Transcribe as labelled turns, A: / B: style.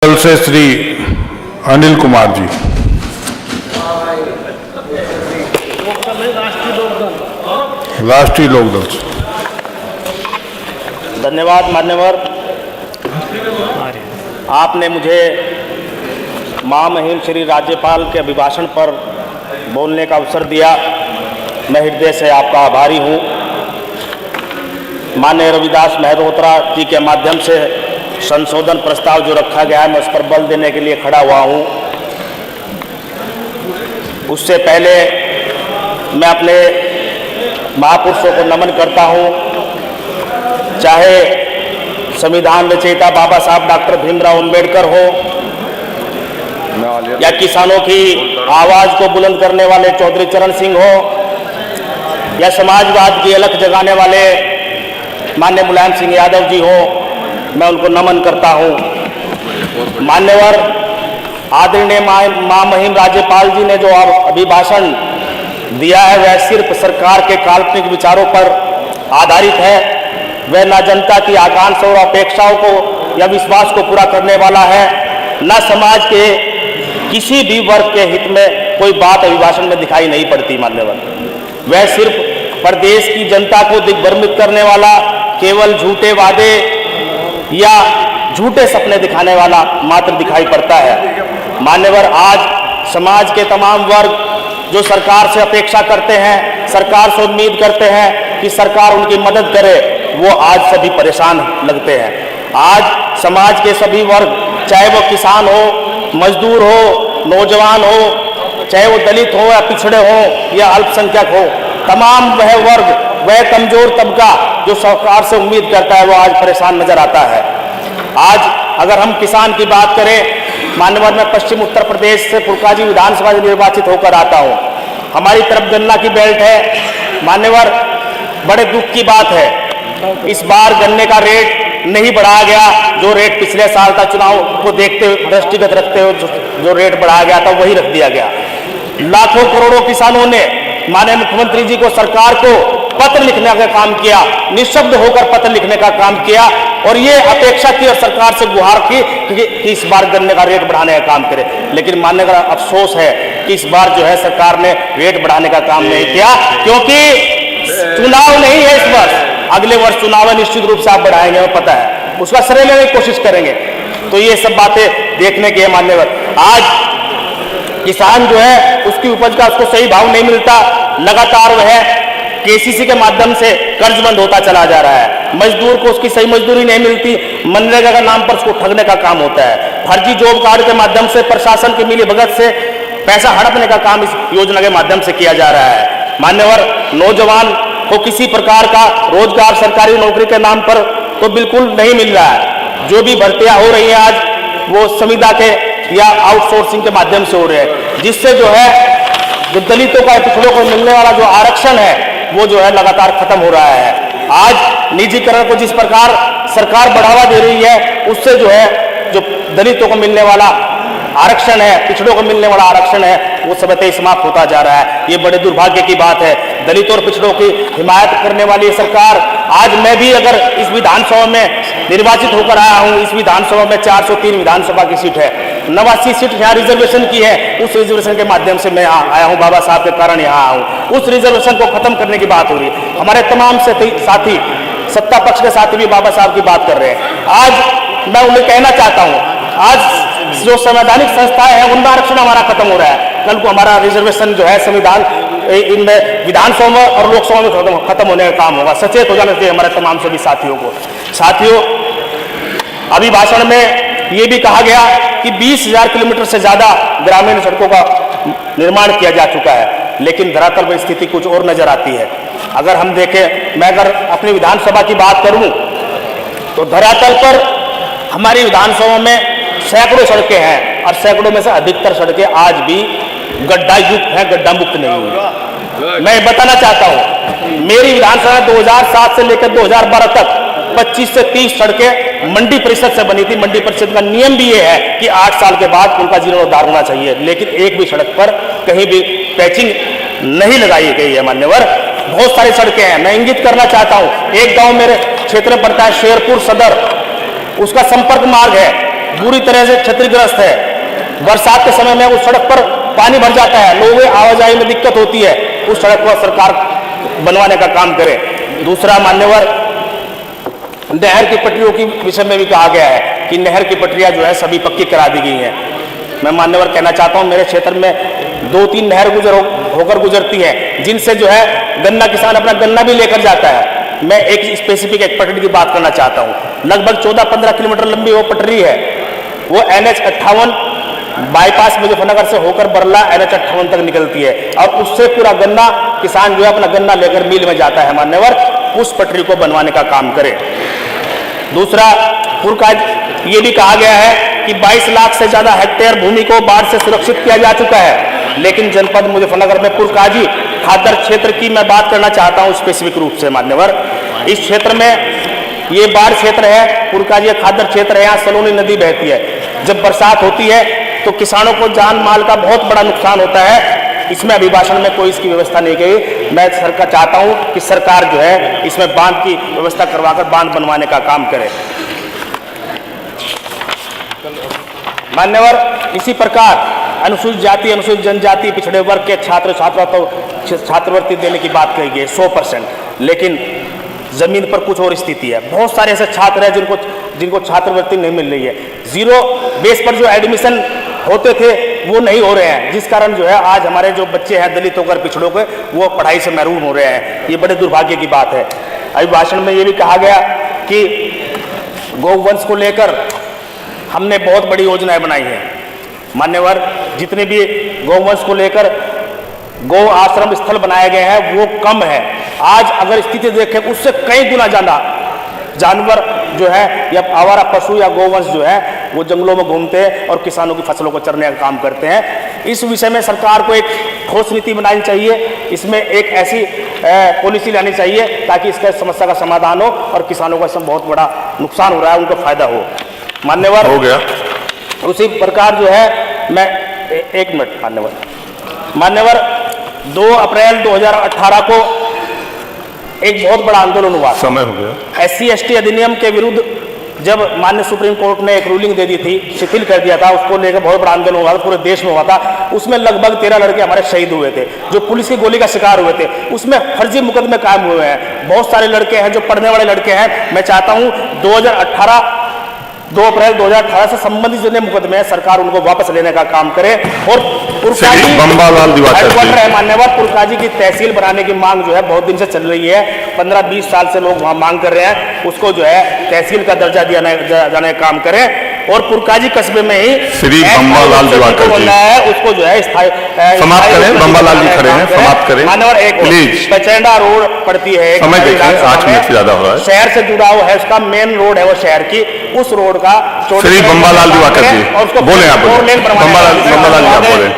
A: दल से श्री अनिल कुमार जी। राष्ट्रीय लोकदल से।
B: धन्यवाद मान्यवर, आपने मुझे महामहिम श्री राज्यपाल के अभिभाषण पर बोलने का अवसर दिया। मैं हृदय से आपका आभारी हूँ। माननीय रविदास मेहरोत्रा जी के माध्यम से संशोधन प्रस्ताव जो रखा गया है, मैं उस पर बल देने के लिए खड़ा हुआ हूँ। उससे पहले मैं अपने महापुरुषों को नमन करता हूँ, चाहे संविधान रचयिता बाबा साहब डॉक्टर भीमराव अंबेडकर हो या किसानों की आवाज़ को बुलंद करने वाले चौधरी चरण सिंह हो या समाजवाद की अलख जगाने वाले माननीय मुलायम सिंह यादव जी हो, मैं उनको नमन करता हूँ। मान्यवर, आदरणीय महामहिम राज्यपाल जी ने जो अभिभाषण दिया है वह सिर्फ सरकार के काल्पनिक विचारों पर आधारित है। वह न जनता की आकांक्षा और अपेक्षाओं को या विश्वास को पूरा करने वाला है, न समाज के किसी भी वर्ग के हित में कोई बात अभिभाषण में दिखाई नहीं पड़ती। मान्यवर, वह सिर्फ प्रदेश की जनता को दिग्भ्रमित करने वाला, केवल झूठे वादे या झूठे सपने दिखाने वाला मात्र दिखाई पड़ता है। मान्यवर, आज समाज के तमाम वर्ग जो सरकार से अपेक्षा करते हैं, सरकार से उम्मीद करते हैं कि सरकार उनकी मदद करे, वो आज सभी परेशान लगते हैं। आज समाज के सभी वर्ग, चाहे वो किसान हो, मजदूर हो, नौजवान हो, चाहे वो दलित हो या पिछड़े हो या अल्पसंख्यक हो, तमाम वह वर्ग, वह कमजोर तबका जो सरकार से उम्मीद करता है, वो आज परेशान नजर आता है। आज अगर हम किसान की बात करें, मान्यवर, मैं पश्चिम उत्तर प्रदेश से फुलकाजी विधानसभा से निर्वाचित होकर आता हूँ। हमारी तरफ गन्ना की बेल्ट है। मान्यवर, बड़े दुख की बात है, इस बार गन्ने का रेट नहीं बढ़ाया गया। जो रेट पिछले साल था, चुनाव को देखते हुए, दृष्टिगत रखते हुए जो रेट बढ़ाया गया था, वही रख दिया गया। लाखों करोड़ों किसानों ने माननीय मुख्यमंत्री जी को, सरकार को पत्र लिखने का काम किया, निःशब्द होकर पत्र लिखने का काम किया और ये अपेक्षा की और सरकार से गुहार की कि इस बार गन्ने का रेट बढ़ाने का काम करे। लेकिन मानने का अफसोस है कि इस बार जो है सरकार ने रेट बढ़ाने का काम नहीं किया, क्योंकि चुनाव नहीं है इस वर्ष। अगले वर्ष चुनाव है, निश्चित रूप से आप बढ़ाएंगे, हमें पता है, उसका श्रेय लेने की कोशिश करेंगे। तो ये सब बातें देखने की है। मान्यवर, आज किसान जो है उसकी उपज का उसको सही भाव नहीं मिलता, लगातार वह केसीसी के माध्यम से कर्जबंद होता चला जा रहा है। मजदूर को उसकी सही मजदूरी नहीं मिलती, मनरेगा के नाम पर उसको ठगने का काम होता है। फर्जी जॉब कार्ड के माध्यम से प्रशासन की मिली भगत से पैसा हड़पने का काम इस योजना के माध्यम से किया जा रहा है। मान्यवर, नौजवान को किसी प्रकार का रोजगार सरकारी नौकरी के नाम पर तो बिल्कुल नहीं मिल रहा है। जो भी भर्तियां हो रही हैं आज, वो संविदा के या आउटसोर्सिंग के माध्यम से हो रहे हैं, जिससे जो है जो दलितों का, पिछड़ों को मिलने वाला जो आरक्षण है वो जो है लगातार खत्म हो रहा है। आज निजीकरण को जिस प्रकार सरकार बढ़ावा दे रही है, उससे जो है जो दलितों को मिलने वाला आरक्षण है, पिछड़ों को मिलने वाला आरक्षण है, वो सबते समाप्त होता जा रहा है। ये बड़े दुर्भाग्य की बात है। दलितों और पिछड़ों की हिमायत करने वाली सरकार, आज मैं भी अगर इस विधानसभा में निर्वाचित होकर आया हूँ, इस विधानसभा में 403 विधानसभा की सीट है, 89 सीट यहाँ रिजर्वेशन की है। उस रिजर्वेशन के माध्यम से मैं यहाँ आया हूँ, बाबा साहब के कारण यहाँ आया हूँ। उस रिजर्वेशन को खत्म करने की बात हो रही है। हमारे तमाम साथी, सत्ता पक्ष के साथी भी बाबा साहब की बात कर रहे हैं। आज मैं उन्हें कहना चाहता हूँ, आज जो संवैधानिक संस्थाएं हैं उनका आरक्षण हमारा खत्म हो रहा है। कल को हमारा रिजर्वेशन जो है संविधान इनमें विधानसभा और लोकसभा में खत्म होने का काम होगा। सचेत हो जाना चाहिए हमारे तमाम सभी साथियों को। साथियों, अभिभाषण में ये भी कहा गया कि 20,000 किलोमीटर से ज्यादा ग्रामीण सड़कों का निर्माण किया जा चुका है, लेकिन धरातल पर स्थिति कुछ और नजर आती है। अगर हम देखें, मैं अगर अपनी विधानसभा की बात करूं तो धरातल पर हमारी विधानसभा में सैकड़ों सड़कें हैं और सैकड़ों में से अधिकतर सड़कें आज भी गड्ढा युक्त हैं, गड्ढा मुक्त नहीं हुई। मैं बताना चाहता हूं, मेरी विधानसभा 2007 से लेकर 2012 तक 25 से 30 सड़कें मंडी परिषद से बनी थी। मंडी परिषद का नियम भी ये है कि 8 साल के बाद उनका जीर्णोद्धार होना चाहिए, लेकिन एक भी सड़क पर कहीं भी पैचिंग नहीं लगाई गई है। मान्यवर, बहुत सारी सड़कें हैं। मैं इंगित करना चाहता हूं, एक गांव मेरे क्षेत्र में पड़ता है शेरपुर सदर, उसका संपर्क मार्ग है बुरी तरह से क्षतिग्रस्त है। बरसात के समय में उस सड़क पर पानी भर जाता है, लोगों की आवाजाही में दिक्कत होती है। उस सड़क को सरकार बनवाने का काम करे। दूसरा, मान्यवर, नहर की पटरियों की विषय में भी कहा गया है कि नहर की पटरियां जो है सभी पक्की करा दी गई हैं। मैं मान्यवर कहना चाहता हूं, मेरे क्षेत्र में 2-3 नहर होकर गुजरती है, जिनसे जो है गन्ना किसान अपना गन्ना भी लेकर जाता है। मैं एक स्पेसिफिक एक पटरी की बात करना चाहता हूं। लगभग 14-15 किलोमीटर लंबी वो पटरी है। वो NH 58 बाईपास मुजफ्फरनगर से होकर बरला NH 58 तक निकलती है और उससे पूरा गन्ना किसान जो है अपना गन्ना लेकर मिल में जाता है। मान्यवर, उस पटरी को बनवाने का काम करे। दूसरा, ये भी कहा गया है कि 22 लाख से ज्यादा हेक्टेयर भूमि को बाढ़ से सुरक्षित किया जा चुका है, लेकिन जनपद मुजफ्फरनगर में पुरकाजी खादर क्षेत्र की मैं बात करना चाहता हूं स्पेसिफिक रूप से। मान्यवर, इस क्षेत्र में ये बाढ़ क्षेत्र है, पुरकाजी खादर क्षेत्र है, यहाँ सलोनी नदी बहती है। जब बरसात होती है तो किसानों को जान माल का बहुत बड़ा नुकसान होता है। इसमें अभिभाषण में कोई इसकी व्यवस्था नहीं की। मैं सरकार चाहता हूं कि सरकार जो है इसमें बांध की व्यवस्था करवाकर बांध बनवाने का काम करे। मान्यवर, इसी प्रकार अनुसूचित जाति, अनुसूचित जनजाति, पिछड़े वर्ग के छात्र छात्रा को छात्रवृत्ति देने की बात कही गई 100%, लेकिन जमीन पर कुछ और स्थिति है। बहुत सारे ऐसे छात्र हैं जिनको छात्रवृत्ति नहीं मिल रही है। 0 बेस पर जो एडमिशन होते थे वो नहीं हो रहे हैं, जिस कारण जो है आज हमारे जो बच्चे हैं दलित होकर पिछड़ों के, वो पढ़ाई से महरूम हो रहे हैं। ये बड़े दुर्भाग्य की बात है। अभिभाषण में ये भी कहा गया कि गौवंश को लेकर हमने बहुत बड़ी योजनाएं बनाई हैं। मान्यवर, जितने भी गौवंश को लेकर गौ आश्रम स्थल बनाए गए हैं वो कम है। आज अगर स्थिति देखें उससे कई गुना ज्यादा जानवर जो है या आवारा पशु या गौवंश जो है वो जंगलों में घूमते हैं और किसानों की फसलों को चरने का काम करते हैं। इस विषय में सरकार को एक ठोस नीति बनानी चाहिए। इसमें एक ऐसी पॉलिसी लानी चाहिए ताकि इसका समस्या का समाधान हो और किसानों को इसमें बहुत बड़ा नुकसान हो रहा है उनको फायदा हो। मान्यवर,
A: हो गया।
B: उसी प्रकार जो है मैं एक मिनट मान्यवर 2 अप्रैल 2018 को एक बहुत बड़ा आंदोलन हुआ।
A: समय हो गया।
B: SC/ST अधिनियम के विरुद्ध जब माननीय सुप्रीम कोर्ट ने एक रूलिंग दे दी थी, शिथिल कर दिया था, उसको लेकर बहुत बड़ा आंदोलन हुआ था, पूरे देश में हुआ था। उसमें लगभग 13 लड़के हमारे शहीद हुए थे जो पुलिस की गोली का शिकार हुए थे। उसमें फर्जी मुकदमे कायम हुए हैं। बहुत सारे लड़के हैं जो पढ़ने वाले लड़के हैं। मैं चाहता हूं 2 अप्रैल 2018 से संबंधित जितने मुकदमे हैं सरकार उनको वापस लेने का काम करे। और पुरकाजी
A: बम्बालाल दिवाकर
B: है मान्यवर, पुरकाजी की तहसील बनाने की मांग जो है बहुत दिन से चल रही है। 15-20 साल से लोग वहां मांग कर रहे हैं, उसको जो है तहसील का दर्जा दिया जाने का काम करें। और पुरकाजी कस्बे में ही
A: श्री बम्बालाल दिवाकर जी
B: है, उसको जो है
A: समाप्त करें। बम्बालाल जी खड़े हैं, समाप्त करें
B: मान्यवर। एक
A: प्लीज,
B: बचेंडा रोड पड़ती है,
A: समय देखिए 8 मिनट से ज्यादा हो रहा है।
B: शहर से जुड़ा हुआ है, उसका मेन रोड है वो शहर की, उस रोड का
A: श्री बम्बालाल दिवाकर जी बोले, आप बोले। बम्बालाल जी आप बोले।